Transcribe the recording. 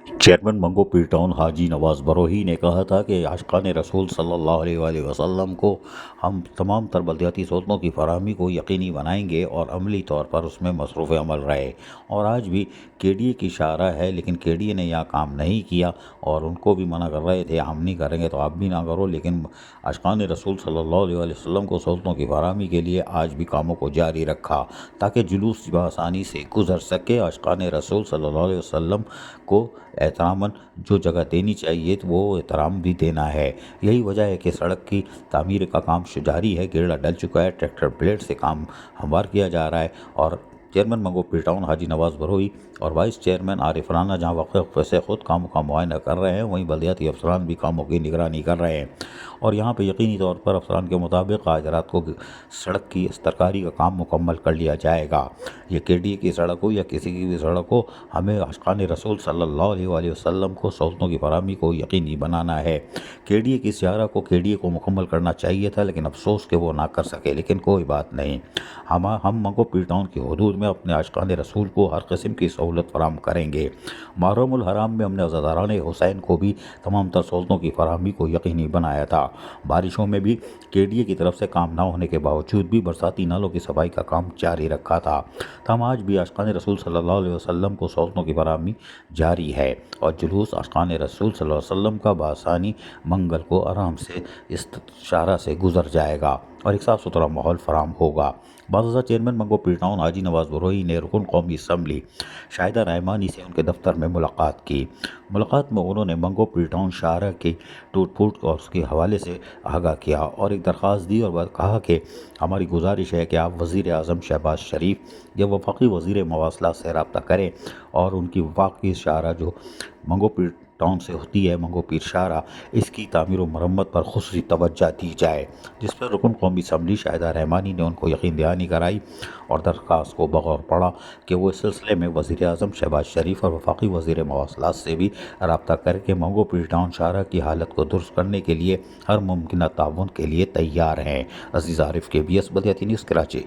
Chairman منگو پیر town حاجی نواز بروہی نے کہا تھا کہ عاشقان رسول صلی اللہ علیہ وآلہ وسلم کو ہم تمام تر بلدیاتی سہولتوں کی فراہمی کو یقینی بنائیں گے اور عملی طور پر اس میں مصروف عمل رہے، اور آج بھی کے ڈی اے کی شاہراہ ہے، لیکن کے ڈی اے نے یہاں کام نہیں کیا اور ان کو بھی منع کر رہے تھے ہم نہیں کریں گے تو آپ بھی نہ کرو، لیکن عاشقان رسول صلی اللہ علیہ وآلہ وسلم کو سہولتوں کی فراہمی کے لیے آج بھی کاموں کو جاری رکھا تاکہ جلوس بآسانی سے گزر سکے۔ عاشقان رسول صلی اللہ علیہ وسلم کو احتراماً جو جگہ دینی چاہیے تو وہ احترام بھی دینا ہے۔ یہی وجہ ہے کہ سڑک کی تعمیر کا کام جاری ہے، گیڑا ڈل چکا ہے، ٹریکٹر بلیڈ سے کام ہموار کیا جا رہا ہے، اور چیئرمین منگو پیر ٹاؤن حاجی نواز بروہی اور وائس چیئرمین عارف رانا جہاں وقفے سے خود کاموں کا معائنہ کر رہے ہیں، وہیں بلدیاتی افسران بھی کاموں کی نگرانی کر رہے ہیں، اور یہاں پہ یقینی طور پر افسران کے مطابق آج رات کو سڑک کی استرکاری کا کام مکمل کر لیا جائے گا۔ یہ کے ڈی اے کی سڑک ہو یا کسی کی بھی سڑک ہو، ہمیں عاشقان رسول صلی اللہ علیہ وآلہ وسلم کو سہولتوں کی فراہمی کو یقینی بنانا ہے۔ کے ڈی اے کی سیارہ کو کے ڈی اے کو مکمل کرنا چاہیے تھا، لیکن افسوس کہ وہ نہ کر سکے، لیکن کوئی بات نہیں، ہم منگو پیر ٹاؤن کی حدود میں اپنے عاشقان رسول کو ہر قسم کی سہولت فراہم کریں گے۔ محرم الحرام میں ہم نے عزاداران حسین کو بھی تمام تر سہولتوں کی فراہمی کو یقینی بنایا تھا۔ بارشوں میں بھی کے ڈی اے کی طرف سے کام نہ ہونے کے باوجود بھی برساتی نالوں کی صفائی کا کام جاری رکھا تھا۔ ہم آج بھی عاشقان رسول صلی اللہ علیہ وسلم کو سہولتوں کی فراہمی جاری ہے، اور جلوس عاشقان رسول صلی اللہ علیہ وسلم کا بآسانی منگل کو آرام سے اس شاہراہ سے گزر جائے گا اور ایک صاف ستھرا ماحول فراہم ہوگا۔ بعد ازاں چیئرمین منگو پیر ٹاؤن حاجی نواز بروہی نے رکن قومی اسمبلی شاہدہ رحمانی سے ان کے دفتر میں ملاقات کی۔ ملاقات میں انہوں نے منگو پیر ٹاؤن شاہراہ کی ٹوٹ پھوٹ اور اس کے حوالے سے آگاہ کیا اور ایک درخواست دی اور کہا کہ ہماری گزارش ہے کہ آپ وزیر اعظم شہباز شریف یا وفاقی وزیر مواصلات سے رابطہ کریں اور ان کی وفاقی شاہراہ جو منگو پیر ٹاؤن سے ہوتی ہے، منگو پیر شاہراہ، اس کی تعمیر و مرمت پر خصوصی توجہ دی جائے، جس پر رکن قومی اسمبلی شاہدہ رحمانی نے ان کو یقین دہانی کرائی اور درخواست کو بغور پڑھا کہ وہ اس سلسلے میں وزیر اعظم شہباز شریف اور وفاقی وزیر مواصلات سے بھی رابطہ کر کے منگو پیر ٹاؤن شاہراہ کی حالت کو درست کرنے کے لیے ہر ممکنہ تعاون کے لیے تیار ہیں۔ عزیز عارف، کے بی ایس بلدیاتی نیوز، کراچی۔